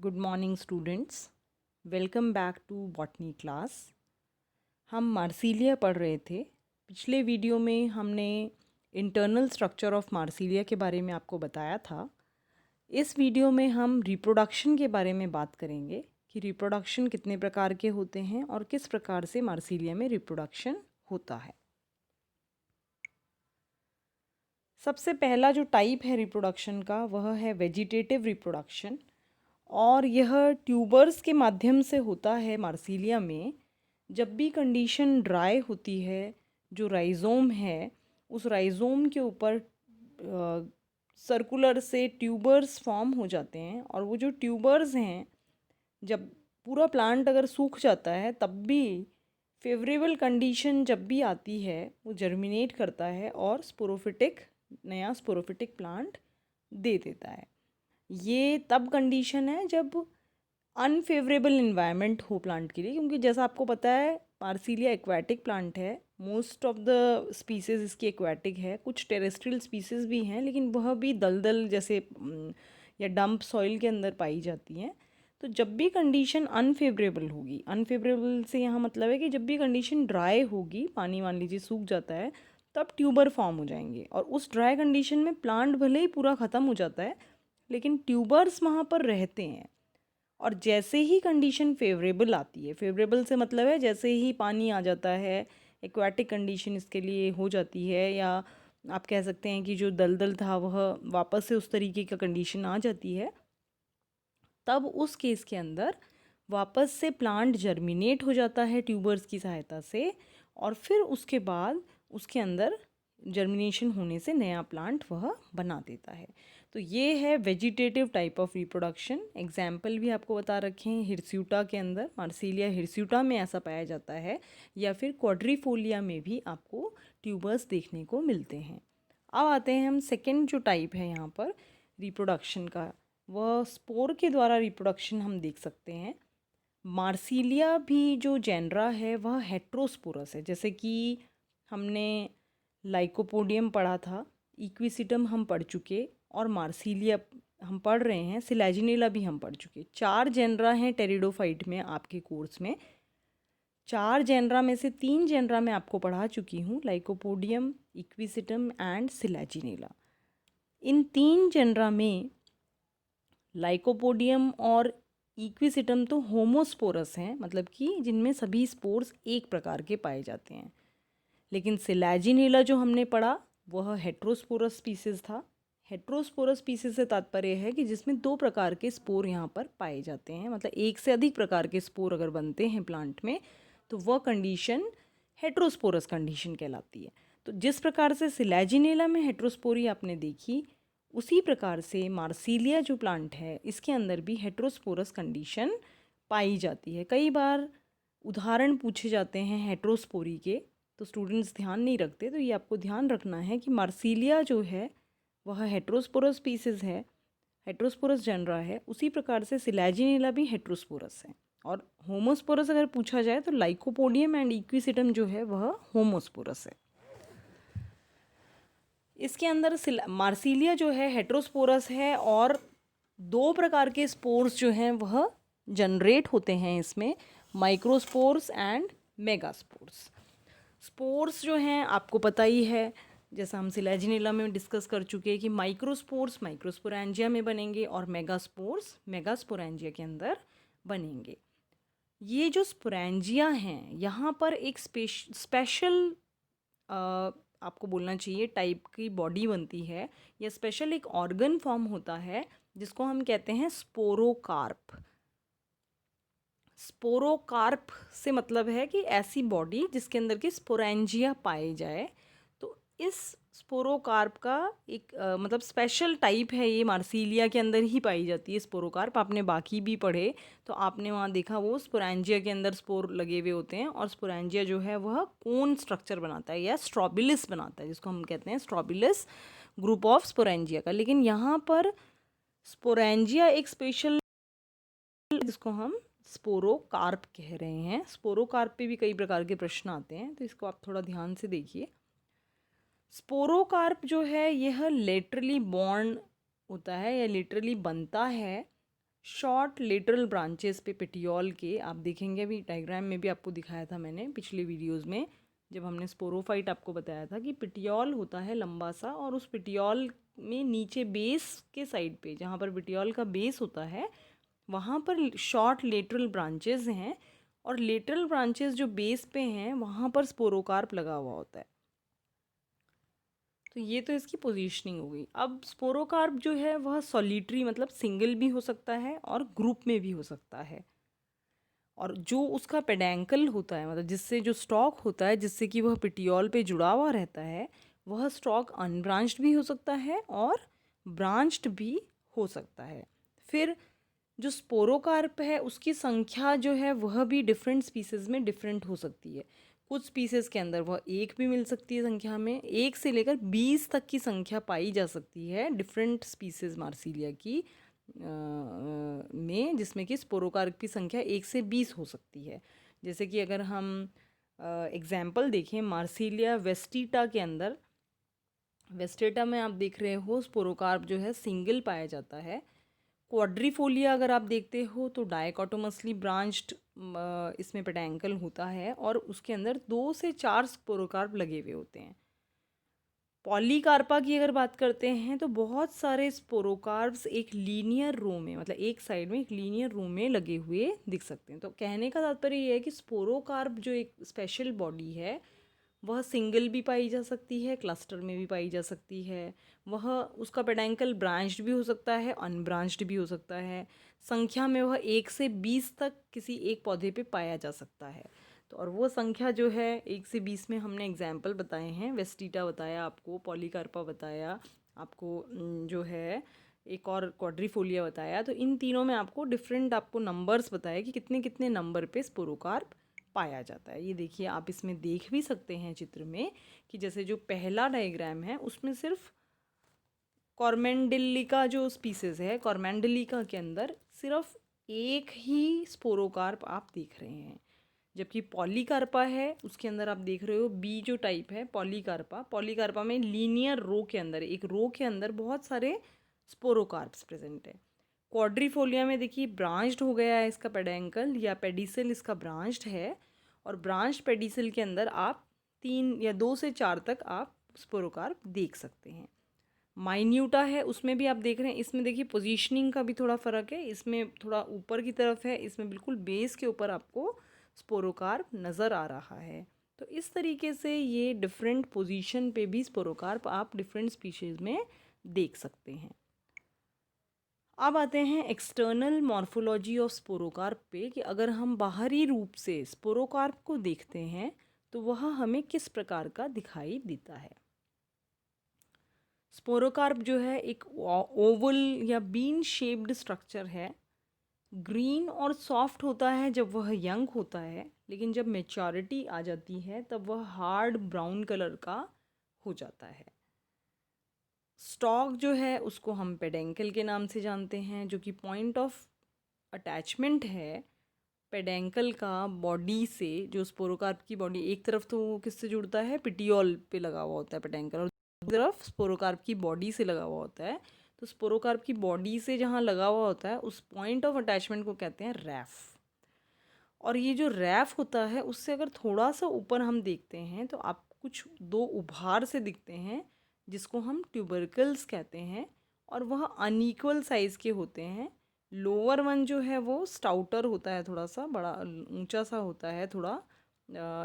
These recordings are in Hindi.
Good morning students, welcome back to botany class. हम मार्सिलिया पढ़ रहे थे। पिछले वीडियो में हमने इंटरनल स्ट्रक्चर ऑफ मार्सिलिया के बारे में आपको बताया था। इस वीडियो में हम रिप्रोडक्शन के बारे में बात करेंगे कि रिप्रोडक्शन कितने प्रकार के होते हैं और किस प्रकार से मार्सिलिया में रिप्रोडक्शन होता है। सबसे पहला जो टाइप है रिप्रोडक्शन का वह है वेजिटेटिव रिप्रोडक्शन, और यह ट्यूबर्स के माध्यम से होता है मार्सिलिया में। जब भी कंडीशन ड्राई होती है, जो राइज़ोम है उस राइज़ोम के ऊपर सर्कुलर से ट्यूबर्स फॉर्म हो जाते हैं, और वो जो ट्यूबर्स हैं, जब पूरा प्लांट अगर सूख जाता है तब भी फेवरेबल कंडीशन जब भी आती है वो जर्मिनेट करता है और नया स्पोरोफिटिक प्लांट दे देता है। ये तब कंडीशन है जब अनफेवरेबल इन्वायरमेंट हो प्लांट के लिए, क्योंकि जैसा आपको पता है मार्सिलिया एक्वाटिक प्लांट है। मोस्ट ऑफ द स्पीसीज़ इसकी एक्वाटिक है, कुछ टेरेस्ट्रियल स्पीसीज़ भी हैं, लेकिन वह भी दलदल जैसे या डंप सॉइल के अंदर पाई जाती हैं। तो जब भी कंडीशन अनफेवरेबल होगी, अनफेवरेबल से यहाँ मतलब है कि जब भी कंडीशन ड्राई होगी, पानी मान लीजिए सूख जाता है, तब ट्यूबर फॉर्म हो जाएंगे। और उस ड्राई कंडीशन में प्लांट भले ही पूरा ख़त्म हो जाता है, लेकिन ट्यूबर्स वहाँ पर रहते हैं। और जैसे ही कंडीशन फेवरेबल आती है, फेवरेबल से मतलब है जैसे ही पानी आ जाता है, एक्वाटिक कंडीशन इसके लिए हो जाती है, या आप कह सकते हैं कि जो दलदल था वह वापस से उस तरीके का कंडीशन आ जाती है, तब उस केस के अंदर वापस से प्लांट जर्मिनेट हो जाता है ट्यूबर्स की सहायता से, और फिर उसके बाद उसके अंदर जर्मिनेशन होने से नया प्लांट वह बना देता है। तो ये है vegetative type of reproduction. Example भी आपको बता रखे हैं, हिरस्यूटा के अंदर, मार्सिलिया हिरस्यूटा में ऐसा पाया जाता है, या फिर क्वाड्रीफोलिया में भी आपको ट्यूबर्स देखने को मिलते हैं। अब आते हैं हम सेकेंड जो टाइप है यहाँ पर रिप्रोडक्शन का, वह स्पोर के द्वारा रिप्रोडक्शन हम देख सकते हैं। मार्सिलिया भी जो जेनरा है वह हेट्रोस्पोरस है, जैसे कि हमने लाइकोपोडियम पढ़ा था, इक्विसिटम हम पढ़ चुके, और मार्सिलिया हम पढ़ रहे हैं, सिलेजिनेला भी हम पढ़ चुके। 4 जेनरा हैं टेरिडोफाइट में आपके कोर्स में। 4 जेनरा में से 3 जेनरा मैं आपको पढ़ा चुकी हूँ, लाइकोपोडियम, इक्विसिटम एंड सिलेजिनेला। इन 3 जेनरा में लाइकोपोडियम और इक्विसिटम तो होमोस्पोरस हैं, मतलब कि जिनमें सभी स्पोर्स एक प्रकार के पाए जाते हैं। लेकिन सिलेजिनेला जो हमने पढ़ा वह हेट्रोस्पोरस स्पीसीज था। हेट्रोस्पोरस स्पीसीज से तात्पर्य है कि जिसमें 2 प्रकार के स्पोर यहाँ पर पाए जाते हैं, मतलब एक से अधिक प्रकार के स्पोर अगर बनते हैं प्लांट में तो वह कंडीशन हेट्रोस्पोरस कंडीशन कहलाती है। तो जिस प्रकार से सिलेजिनेला में हेट्रोस्पोरी आपने देखी, उसी प्रकार से मार्सिलिया जो प्लांट है इसके अंदर भी हेट्रोस्पोरस कंडीशन पाई जाती है। कई बार उदाहरण पूछे जाते हैं हेट्रोस्पोरी के, तो स्टूडेंट्स ध्यान नहीं रखते, तो ये आपको ध्यान रखना है कि मार्सिलिया जो है वह हेट्रोस्पोरस स्पीसीज है, हेट्रोस्पोरस जनरा है। उसी प्रकार से सिलेजिनेला भी हेट्रोस्पोरस है। और होमोस्पोरस अगर पूछा जाए तो लाइकोपोडियम एंड इक्विसिटम जो है वह होमोस्पोरस है। इसके अंदर मार्सिलिया जो है हेट्रोस्पोरस है, और 2 प्रकार के स्पोर्स जो हैं वह जनरेट होते हैं इसमें, माइक्रोस्पोर्स एंड मेगास्पोर्स। स्पोर्स जो हैं आपको पता ही है, जैसा हम सिलेजिनेला में डिस्कस कर चुके हैं कि माइक्रोस्पोर्स माइक्रोस्पोरेंजिया में बनेंगे और मेगास्पोर्स मेगास्पोरेंजिया के अंदर बनेंगे। ये जो स्पोरेंजिया हैं यहाँ पर एक स्पेशल आपको बोलना चाहिए टाइप की बॉडी बनती है, या स्पेशल एक ऑर्गन फॉर्म होता है जिसको हम कहते हैं स्पोरोकार्प। स्पोरोकार्प से मतलब है कि ऐसी बॉडी जिसके अंदर की स्पोरेंजिया पाए जाए। तो इस स्पोरोकार्प का एक मतलब स्पेशल टाइप है, ये मार्सिलिया के अंदर ही पाई जाती है स्पोरोकार्प। आपने बाकी भी पढ़े तो आपने वहाँ देखा वो स्पोरेंजिया के अंदर स्पोर लगे हुए होते हैं, और स्पोरेंजिया जो है वह कोन स्ट्रक्चर बनाता है या स्ट्रॉबिलिस बनाता है, जिसको हम कहते हैं स्ट्रॉबिलिस ग्रुप ऑफ स्पोरेंजिया का। लेकिन यहाँ पर स्पोरेंजिया एक स्पेशल, जिसको हम स्पोरोकार्प कह रहे हैं। स्पोरोकार्प पे भी कई प्रकार के प्रश्न आते हैं, तो इसको आप थोड़ा ध्यान से देखिए। स्पोरोकार्प जो है यह लेटरली बॉर्न होता है या लिटरली बनता है शॉर्ट लेटरल ब्रांचेस पे पेटियोल के आप देखेंगे, अभी डायग्राम में भी आपको दिखाया था मैंने पिछले वीडियोस में, जब हमने स्पोरोफाइट आपको बताया था कि पेटियोल होता है लंबा सा, और उस पेटियोल में नीचे बेस के साइड पे जहाँ पर पेटियोल का बेस होता है वहाँ पर शॉर्ट लेटरल ब्रांचेस हैं, और लेटरल ब्रांचेस जो बेस पे हैं वहाँ पर स्पोरोकार्प लगा हुआ होता है। तो ये तो इसकी पोजीशनिंग हो गई। अब स्पोरोकार्प जो है वह सॉलिटरी मतलब सिंगल भी हो सकता है और ग्रुप में भी हो सकता है, और जो उसका पेडैंकल होता है मतलब जिससे जो स्टॉक होता है जिससे कि वह पिटियोल पे जुड़ा हुआ रहता है, वह स्टॉक अनब्रांच्ड भी हो सकता है और ब्रांच्ड भी हो सकता है। फिर जो स्पोरोकार्प है उसकी संख्या जो है वह भी डिफरेंट स्पीसीज में डिफरेंट हो सकती है। कुछ स्पीसीज के अंदर वह एक भी मिल सकती है संख्या में, 1 से लेकर 20 तक की संख्या पाई जा सकती है डिफरेंट स्पीसीज मार्सिलिया की में, जिसमें कि स्पोरोकार्प की संख्या 1 से 20 हो सकती है। जैसे कि अगर हम एग्जाम्पल देखें मार्सिलिया वेस्टिटा के अंदर, वेस्टेटा में आप देख रहे हो स्पोरोकार्प जो है सिंगल पाया जाता है। क्वाड्रीफोलिया अगर आप देखते हो तो डाइकोटोमसली ब्रांच्ड इसमें पेडैंकल होता है और उसके अंदर 2 से 4 स्पोरोकार्प लगे हुए होते हैं। पॉलीकार्पा की अगर बात करते हैं तो बहुत सारे स्पोरोकार्प्स एक लीनियर रो में मतलब एक साइड में एक लीनियर रो में लगे हुए दिख सकते हैं। तो कहने का तात्पर्य ये है कि स्पोरोकार्प जो एक स्पेशल बॉडी है वह सिंगल भी पाई जा सकती है, क्लस्टर में भी पाई जा सकती है। वह उसका पेडैंकल ब्रांच्ड भी हो सकता है, अनब्रांच्ड भी हो सकता है। संख्या में वह 1 से 20 तक किसी एक पौधे पे पाया जा सकता है। तो और वो संख्या जो है 1 से 20 में हमने एग्जाम्पल बताए हैं, वेस्टिटा बताया आपको, पॉलीकार्पा बताया आपको, जो है एक और क्वाड्रीफोलिया बताया। तो इन तीनों में आपको डिफरेंट आपको नंबर्स बताया कि कितने कितने नंबर पे स्पोरोकार्प पाया जाता है। ये देखिए आप इसमें देख भी सकते हैं चित्र में कि जैसे जो पहला डायग्राम है उसमें सिर्फ कॉर्मेंडिलिका जो स्पीसीज है, कॉर्मेंडिलिका के अंदर सिर्फ एक ही स्पोरोकार्प आप देख रहे हैं, जबकि पॉलीकार्पा है उसके अंदर आप देख रहे हो बी जो टाइप है पॉलीकार्पा, पॉलीकार्पा में लीनियर रो के अंदर एक रो के अंदर बहुत सारे स्पोरोकार्प्स प्रेजेंट है। क्वाड्रीफोलिया में देखिए ब्रांच्ड हो गया है इसका पेडेंकल या पेडिसल इसका ब्रांच्ड है, और ब्रांच्ड पेडिसल के अंदर आप 3 या 2 से 4 तक आप स्पोरोकार्प देख सकते हैं। माइन्यूटा है उसमें भी आप देख रहे हैं, इसमें देखिए पोजीशनिंग का भी थोड़ा फ़र्क है, इसमें थोड़ा ऊपर की तरफ है, इसमें बिल्कुल बेस के ऊपर आपको स्पोरोकार्प नज़र आ रहा है। तो इस तरीके से ये डिफरेंट पोजीशन पे भी स्पोरोकार्प आप डिफरेंट स्पीशीज़ में देख सकते हैं। अब आते हैं एक्सटर्नल मॉर्फोलॉजी ऑफ स्पोरोकार्प पे कि अगर हम बाहरी रूप से स्पोरोकार्प को देखते हैं तो वह हमें किस प्रकार का दिखाई देता है। स्पोरोकार्प जो है एक ओवल या बीन शेप्ड स्ट्रक्चर है, ग्रीन और सॉफ्ट होता है जब वह यंग होता है, लेकिन जब मेच्योरिटी आ जाती है तब वह हार्ड ब्राउन कलर का हो जाता है। स्टॉक जो है उसको हम पेडेंकल के नाम से जानते हैं, जो कि पॉइंट ऑफ अटैचमेंट है पेडेंकल का बॉडी से। जो स्पोरोकार्प की बॉडी एक तरफ तो वो किससे जुड़ता है, पिटियोल पे लगा हुआ होता है पेडेंकल, और दूसरी तरफ स्पोरोकार्प की बॉडी से लगा हुआ होता है। तो स्पोरोकार्प की बॉडी से जहाँ लगा हुआ होता है उस पॉइंट ऑफ अटैचमेंट को कहते हैं रैफ। और ये जो रैफ होता है उससे अगर थोड़ा सा ऊपर हम देखते हैं तो आप कुछ 2 उभार से दिखते हैं जिसको हम ट्यूबरकल्स कहते हैं, और वह अनइक्वल साइज़ के होते हैं। लोअर वन जो है वो स्टाउटर होता है, थोड़ा सा बड़ा ऊंचा सा होता है थोड़ा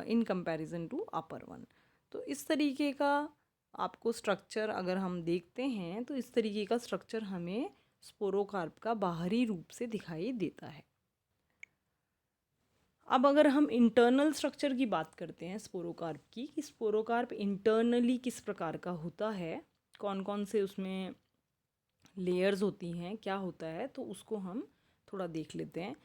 in comparison to upper one. तो इस तरीके का आपको स्ट्रक्चर अगर हम देखते हैं तो इस तरीके का स्ट्रक्चर हमें स्पोरोकार्प का बाहरी रूप से दिखाई देता है। अब अगर हम इंटरनल स्ट्रक्चर की बात करते हैं स्पोरोकार्प की, कि स्पोरोकार्प इंटरनली किस प्रकार का होता है, कौन कौन से उसमें लेयर्स होती हैं, क्या होता है, तो उसको हम थोड़ा देख लेते हैं।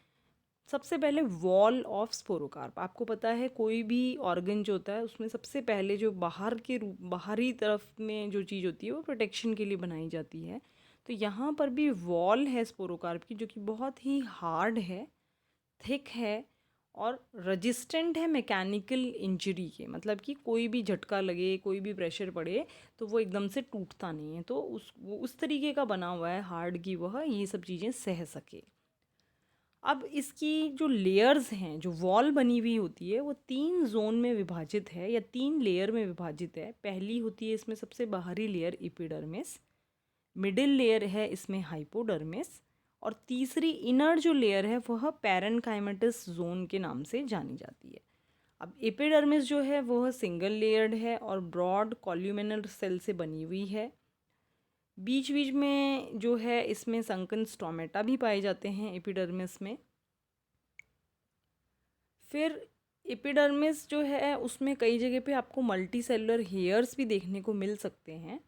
सबसे पहले वॉल ऑफ स्पोरोकार्प, आपको पता है कोई भी ऑर्गन जो होता है उसमें सबसे पहले जो बाहर के रूप बाहरी तरफ में जो चीज़ होती है वो प्रोटेक्शन के लिए बनाई जाती है। तो यहाँ पर भी वॉल है स्पोरोकार्प की जो कि बहुत ही हार्ड है, थिक है और रजिस्टेंट है मैकेनिकल इंजरी के, मतलब कि कोई भी झटका लगे कोई भी प्रेशर पड़े तो वो एकदम से टूटता नहीं है। तो वो उस तरीके का बना हुआ है हार्ड की वह ये सब चीज़ें सह सके। अब इसकी जो लेयर्स हैं, जो वॉल बनी हुई होती है, वो 3 ज़ोन में विभाजित है या 3 लेयर में विभाजित है। पहली होती है इसमें सबसे बाहरी लेयर एपिडर्मिस, मिडिल लेयर है इसमें हाइपोडर्मिस, और तीसरी इनर जो लेयर है वह पैरेन्काइमेटस जोन के नाम से जानी जाती है। अब एपिडर्मिस जो है वह सिंगल लेयर्ड है और ब्रॉड कॉल्यूमिनल सेल से बनी हुई है। बीच बीच में जो है इसमें संकन स्टोमेटा भी पाए जाते हैं एपिडर्मिस में। फिर एपिडर्मिस जो है उसमें कई जगह पे आपको मल्टी सेलुलर हेयर्स भी देखने को मिल सकते हैं।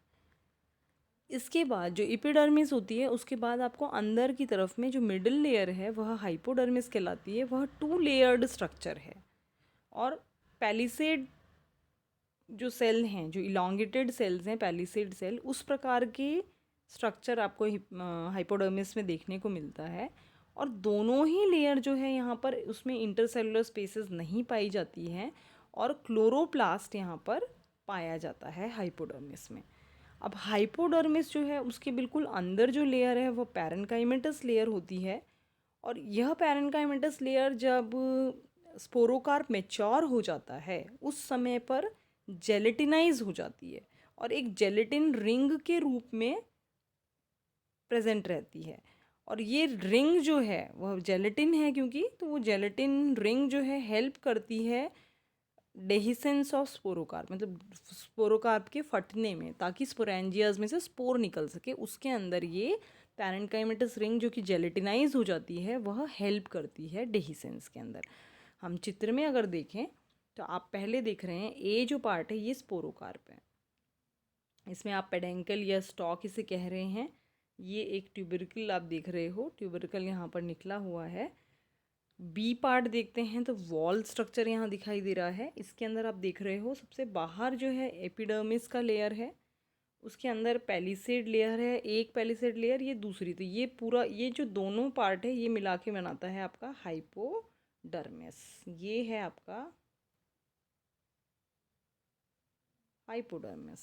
इसके बाद जो एपिडर्मिस होती है उसके बाद आपको अंदर की तरफ में जो मिडिल लेयर है वह हाइपोडर्मिस कहलाती है। वह 2 लेयर्ड स्ट्रक्चर है और पैलिसेड जो सेल हैं, जो इलोंगेटेड सेल्स हैं, पैलिसेड सेल, उस प्रकार के स्ट्रक्चर आपको हाइपोडर्मिस में देखने को मिलता है। और दोनों ही लेयर जो है यहाँ पर उसमें इंटरसेलुलर स्पेसेस नहीं पाई जाती हैं और क्लोरोप्लास्ट यहाँ पर पाया जाता है हाइपोडर्मिस में। अब हाइपोडर्मिस जो है उसके बिल्कुल अंदर जो लेयर है वो पैरेन्काइमेटस लेयर होती है। और यह पैरेन्काइमेटस लेयर जब स्पोरोकार्प मैच्योर हो जाता है उस समय पर जेलेटिनाइज हो जाती है और एक जेलेटिन रिंग के रूप में प्रेजेंट रहती है। और ये रिंग जो है वह जेलेटिन है क्योंकि, तो वो जेलेटिन रिंग जो है हेल्प करती है डेहिसेंस ऑफ स्पोरोकार्प, मतलब स्पोरोकार्प के फटने में, ताकि स्पोरेंजियाज में से स्पोर निकल सके। उसके अंदर ये पैरेन्काइमेटस रिंग जो कि जेलेटिनाइज हो जाती है वह हेल्प करती है डेहिसेंस के अंदर। हम चित्र में अगर देखें तो आप पहले देख रहे हैं ए जो पार्ट है ये स्पोरोकार्प है, इसमें आप पेडेंकल या स्टॉक इसे कह रहे हैं। ये एक ट्यूबरकल आप देख रहे हो, ट्यूबरकल यहाँ पर निकला हुआ है। बी पार्ट देखते हैं तो वॉल स्ट्रक्चर यहाँ दिखाई दे रहा है। इसके अंदर आप देख रहे हो सबसे बाहर जो है एपिडर्मिस का लेयर है, उसके अंदर पैलिसेड लेयर है, एक पैलिसेड लेयर, ये दूसरी। तो ये पूरा, ये जो दोनों पार्ट है ये मिला के बनाता है आपका हाइपोडर्मिस। ये है आपका हाइपोडर्मिस।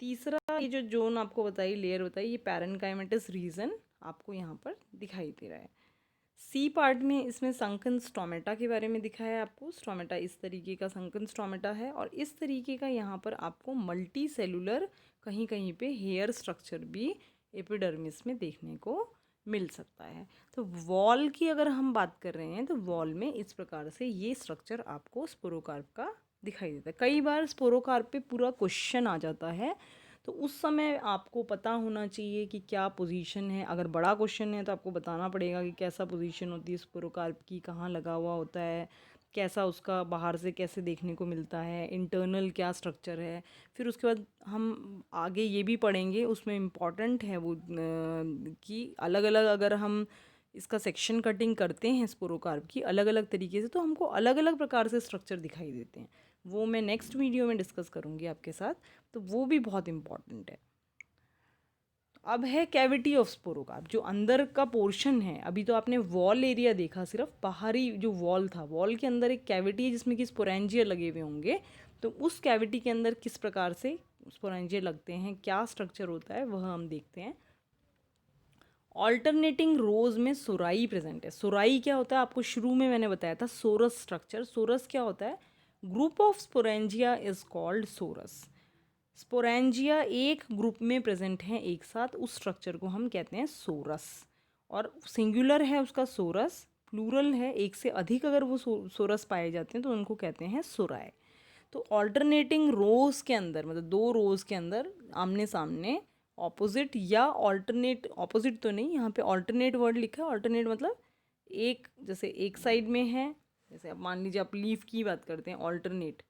तीसरा ये जो जोन आपको बताई, लेयर बताई, ये पैरेन्काइमेटस रीजन आपको यहाँ पर दिखाई दे रहा है। सी पार्ट में इसमें संकन स्टोमेटा के बारे में दिखाया है आपको। स्टोमेटा इस तरीके का संकन स्टोमेटा है और इस तरीके का यहाँ पर आपको मल्टी सेलुलर कहीं कहीं पे हेयर स्ट्रक्चर भी एपिडर्मिस में देखने को मिल सकता है। तो वॉल की अगर हम बात कर रहे हैं तो वॉल में इस प्रकार से ये स्ट्रक्चर आपको स्पोरोकार्प का दिखाई देता है। कई बार स्पोरोकार्प पे पूरा क्वेश्चन आ जाता है, तो उस समय आपको पता होना चाहिए कि क्या पोजीशन है। अगर बड़ा क्वेश्चन है तो आपको बताना पड़ेगा कि कैसा पोजीशन होती है स्पोरोकार्प की, कहाँ लगा हुआ होता है, कैसा उसका बाहर से कैसे देखने को मिलता है, इंटरनल क्या स्ट्रक्चर है। फिर उसके बाद हम आगे ये भी पढ़ेंगे, उसमें इम्पॉर्टेंट है वो कि अलग अलग अगर हम इसका सेक्शन कटिंग करते हैं स्पोरोकार्प की अलग अलग तरीके से तो हमको अलग अलग प्रकार से स्ट्रक्चर दिखाई देते हैं। वो मैं नेक्स्ट वीडियो में डिस्कस करूँगी आपके साथ, तो वो भी बहुत इम्पॉर्टेंट है। अब है कैविटी ऑफ स्पोरोकार्प, जो अंदर का पोर्शन है। अभी तो आपने वॉल एरिया देखा, सिर्फ बाहरी जो वॉल था, वॉल के अंदर एक कैविटी है जिसमें कि स्पोरेंजिया लगे हुए होंगे। तो उस कैविटी के अंदर किस प्रकार से स्पोरेंजिया लगते हैं, क्या स्ट्रक्चर होता है, वह हम देखते हैं। ऑल्टरनेटिंग रोज में सोराई प्रेजेंट है। सोराई क्या होता है, आपको शुरू में मैंने बताया था सोरस स्ट्रक्चर। सोरस क्या होता है, group of sporangia is called sorus. Sporangia एक ग्रुप में प्रेजेंट हैं एक साथ, उस स्ट्रक्चर को हम कहते हैं सोरस। और सिंगुलर है उसका सोरस, प्लूरल है एक से अधिक अगर वो सोरस पाए जाते हैं तो उनको कहते हैं सोराय। तो ऑल्टरनेटिंग रोज के अंदर, मतलब 2 रोज के अंदर आमने सामने, ऑपोजिट या ऑल्टरनेट, ऑपोजिट तो नहीं, यहाँ पे ऑल्टरनेट वर्ड लिखा है। ऑल्टरनेट मतलब एक, जैसे एक साइड में है, जैसे अब मान लीजिए आप लीफ की बात करते हैं, ऑल्टरनेट,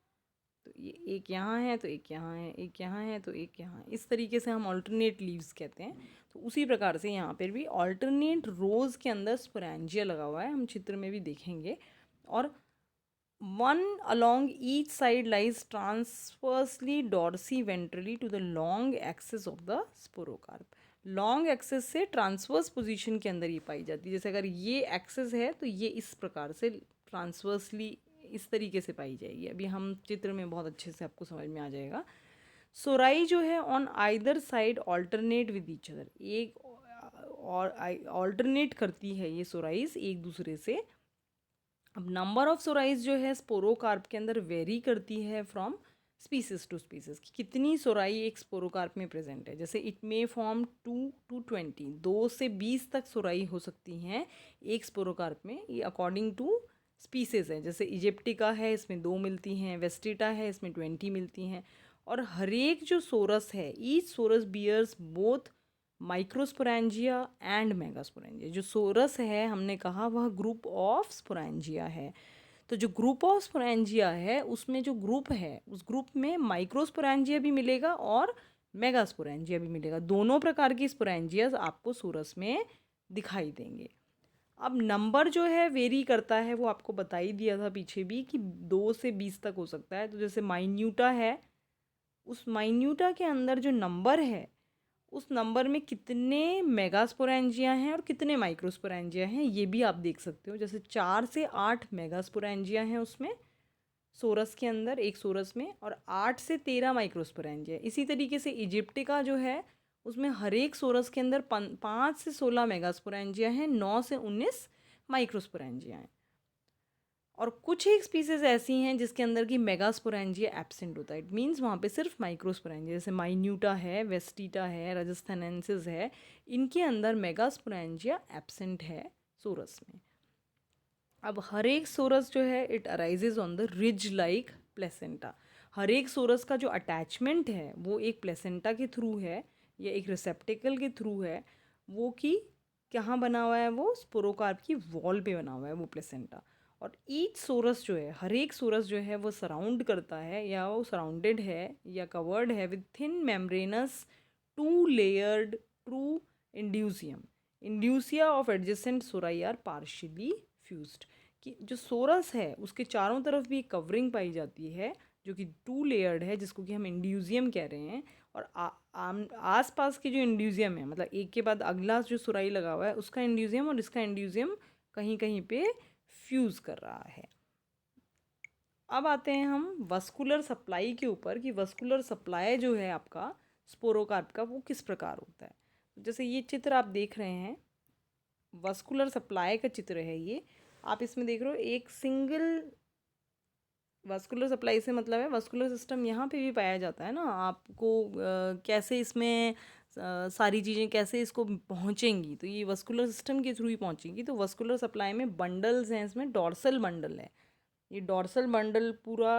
तो ये एक यहाँ है तो एक यहाँ है, एक यहाँ है तो एक यहाँ है, इस तरीके से हम ऑल्टरनेट लीव्स कहते हैं। तो उसी प्रकार से यहाँ पर भी ऑल्टरनेट रोज के अंदर स्पोरेंजिया लगा हुआ है, हम चित्र में भी देखेंगे। और one along each side lies transversely dorsi-ventrally to the long axis of the sporocarp। Long axis से ट्रांसवर्स पोजीशन के अंदर ये पाई जाती है। जैसे अगर ये एक्सेस है तो ये इस प्रकार से ट्रांसवर्सली इस तरीके से पाई जाएगी। अभी हम चित्र में बहुत अच्छे से आपको समझ में आ जाएगा। सोराई जो है on either side alternate with each other, एक और ऑल्टरनेट करती है ये सोराइज एक दूसरे से। अब नंबर ऑफ सोराइज जो है स्पोरोकार्प के अंदर वेरी करती है फ्रॉम स्पीसीज टू स्पीसीज, कि कितनी सोराई एक स्पोरोकार्प में प्रेजेंट है। जैसे इट मे फॉर्म 2 to 20, 2 से 20 तक सोराई हो सकती हैं एक स्पोरोकार्प में, ये अकॉर्डिंग टू स्पीसीज है। जैसे इजिप्टिका है, इसमें 2 मिलती हैं, वेस्टिटा है, इसमें 20 मिलती हैं। और हर एक जो सोरस है, each sorus bears both microsporangia and megasporangia. जो सोरस है हमने कहा वह ग्रुप ऑफ स्पोरेंजिया है। तो जो ग्रुप ऑफ स्पोरेंजिया है उसमें जो ग्रुप है उस ग्रुप में माइक्रोस्पोरेंजिया भी मिलेगा और मेगास्पोरेंजिया भी मिलेगा। दोनों प्रकार की स्पोरेंजियाज आपको सोरस में दिखाई देंगे। अब नंबर जो है वेरी करता है, वो आपको बता ही दिया था पीछे भी कि 2 से 20 तक हो सकता है। तो जैसे माइन्यूटा है, उस माइन्यूटा के अंदर जो नंबर है उस नंबर में कितने मेगास्पोरेंजिया हैं और कितने माइक्रोस्पोरेंजिया हैं ये भी आप देख सकते हो। जैसे 4 से 8 मेगास्पोरेंजिया हैं उसमें सोरस के अंदर, एक सोरस में, और 8 से 13 माइक्रोस्पोरेंजिया। इसी तरीके से इजिप्टिका जो है उसमें हर एक सोरस के अंदर 5 से 16 मेगास्पोरेंजिया हैं, 9 से 19 माइक्रोस्पोरेंजिया हैं। और कुछ एक स्पीसीज ऐसी हैं जिसके अंदर की मेगास्पोरेंजिया एब्सेंट होता है। इट मीन्स वहाँ पे सिर्फ माइक्रोस्पोरेंजिया, जैसे माइन्यूटा है, वेस्टिटा है, राजस्थानेंसिस है, इनके अंदर मेगास्पोरेंजिया एब्सेंट है सोरस में। अब हर एक सोरस जो है it arises on the ridge like placenta. हर एक सोरस का जो अटैचमेंट है वो एक प्लेसेंटा के थ्रू है या एक रिसेप्टिकल के थ्रू है। वो कि कहाँ बना हुआ है, वो स्पोरोकार्प की वॉल पे बना हुआ है वो प्लेसेंटा। और ईच सोरस जो है, हर एक सोरस जो है वो सराउंड करता है या वो सराउंडेड है या कवर्ड है with thin membranous 2 layered true indusium. Indusia of adjacent sori are partially fused. कि जो सोरस है उसके चारों तरफ भी कवरिंग पाई जाती है जो कि 2 लेयर्ड है, जिसको कि हम इंड्यूसियम कह रहे हैं। और आस पास के जो इंड्यूसियम है, मतलब एक के बाद अगला जो सुराई लगा हुआ है उसका इंड्यूसियम और इसका इंड्यूसियम कहीं कहीं पे फ्यूज़ कर रहा है। अब आते हैं हम वस्कुलर सप्लाई के ऊपर कि वस्कुलर सप्लाई जो है आपका स्पोरोकार्प का वो किस प्रकार होता है। जैसे ये चित्र आप देख रहे हैं, वस्कुलर सप्लाई का चित्र है ये। आप इसमें देख रहे हो एक सिंगल, वस्कुलर सप्लाई से मतलब है वस्कुलर सिस्टम यहाँ पे भी पाया जाता है ना। आपको कैसे इसमें सारी चीज़ें कैसे इसको पहुँचेंगी, तो ये वस्कुलर सिस्टम के थ्रू ही पहुँचेंगी। तो वस्कुलर सप्लाई में बंडल्स हैं, इसमें डॉर्सल बंडल है। ये डॉर्सल बंडल पूरा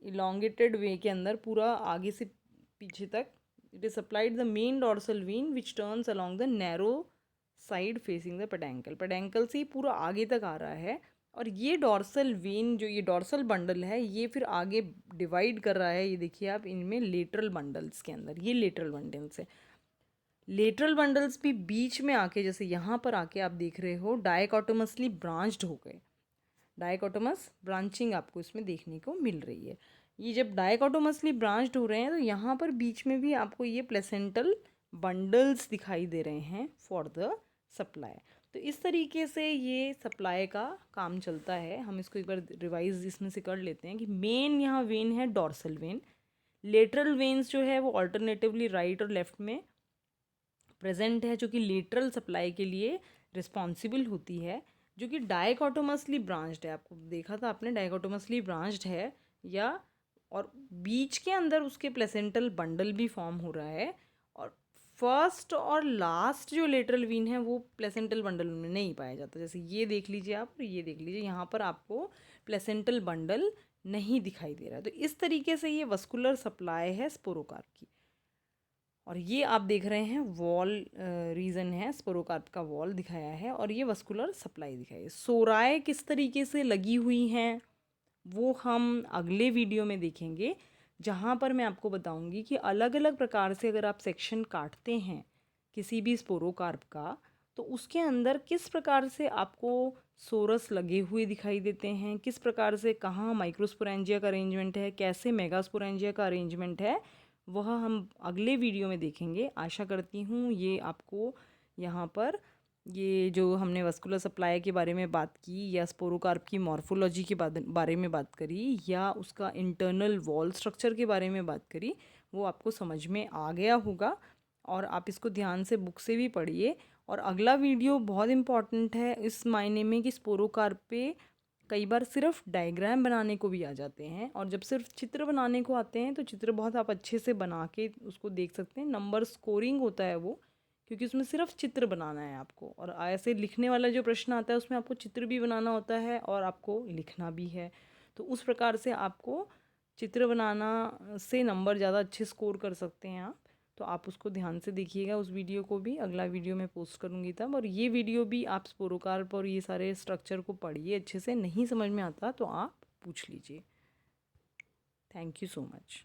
इलोंगेटेड वे के अंदर पूरा आगे से पीछे तक, it is supplied the main dorsal vein which turns along the narrow side facing the peduncle. Peduncle से पूरा आगे तक आ रहा है। और ये डॉर्सल वेन जो ये डॉर्सल बंडल है ये फिर आगे डिवाइड कर रहा है। ये देखिए आप इनमें लेटरल बंडल्स के अंदर, ये लेटरल बंडल्स है। लेटरल बंडल्स भी बीच में आके, जैसे यहाँ पर आके आप देख रहे हो डायकोटोमसली ब्रांच्ड हो गए। डायकोटोमस ब्रांचिंग आपको इसमें देखने को मिल रही है। ये जब डायकोटोमसली ब्रांच्ड हो रहे हैं तो यहाँ पर बीच में भी आपको ये प्लेसेंटल बंडल्स दिखाई दे रहे हैं फॉर द सप्लाई। तो इस तरीके से ये सप्लाई का काम चलता है। हम इसको एक बार रिवाइज इसमें से कर लेते हैं कि मेन यहाँ वेन है डॉर्सल वेन। लेटरल वेन्स जो है वो अल्टरनेटिवली राइट और लेफ्ट में प्रेजेंट है, जो कि लेटरल सप्लाई के लिए रिस्पॉन्सिबल होती है, जो कि डायकोटोमसली ब्रांच्ड है। आपको देखा था आपने, डायकोटोमसली ब्रांच्ड है या, और बीच के अंदर उसके प्लेसेंटल बंडल भी फॉर्म हो रहा है। और फर्स्ट और लास्ट जो लेटरल वीन है वो प्लेसेंटल बंडल में नहीं पाया जाता। जैसे ये देख लीजिए आप और ये देख लीजिए, यहाँ पर आपको प्लेसेंटल बंडल नहीं दिखाई दे रहा। तो इस तरीके से ये वस्कुलर सप्लाई है स्पोरोकार्प की। और ये आप देख रहे हैं वॉल रीजन है, स्पोरोकार्प का वॉल दिखाया है और ये वस्कुलर सप्लाई दिखाई है। सोराय किस तरीके से लगी हुई हैं वो हम अगले वीडियो में देखेंगे, जहाँ पर मैं आपको बताऊंगी कि अलग अलग प्रकार से अगर आप सेक्शन काटते हैं किसी भी स्पोरोकार्प का तो उसके अंदर किस प्रकार से आपको सोरस लगे हुए दिखाई देते हैं, किस प्रकार से कहाँ माइक्रोस्पोरेंजिया का अरेंजमेंट है, कैसे मेगास्पोरेंजिया का अरेंजमेंट है, वह हम अगले वीडियो में देखेंगे। आशा करती हूँ ये आपको यहाँ पर ये जो हमने वस्कुलर सप्लाई के बारे में बात की या स्पोरोकार्प की मॉर्फोलॉजी के बारे में बात करी या उसका इंटरनल वॉल स्ट्रक्चर के बारे में बात करी, वो आपको समझ में आ गया होगा। और आप इसको ध्यान से बुक से भी पढ़िए और अगला वीडियो बहुत इम्पॉर्टेंट है इस मायने में कि स्पोरोकार्प पे कई बार सिर्फ डायग्राम बनाने को भी आ जाते हैं, और जब सिर्फ चित्र बनाने को आते हैं तो चित्र बहुत आप अच्छे से बना के उसको देख सकते हैं। नंबर स्कोरिंग होता है वो, क्योंकि उसमें सिर्फ चित्र बनाना है आपको, और ऐसे लिखने वाला जो प्रश्न आता है उसमें आपको चित्र भी बनाना होता है और आपको लिखना भी है। तो उस प्रकार से आपको चित्र बनाना से नंबर ज़्यादा अच्छे स्कोर कर सकते हैं आप। तो आप उसको ध्यान से देखिएगा, उस वीडियो को भी अगला वीडियो मैं पोस्ट करूँगी तब। और ये वीडियो भी आप स्पोरोकार्प और ये सारे स्ट्रक्चर को पढ़िए अच्छे से, नहीं समझ में आता तो आप पूछ लीजिए। Thank you so much.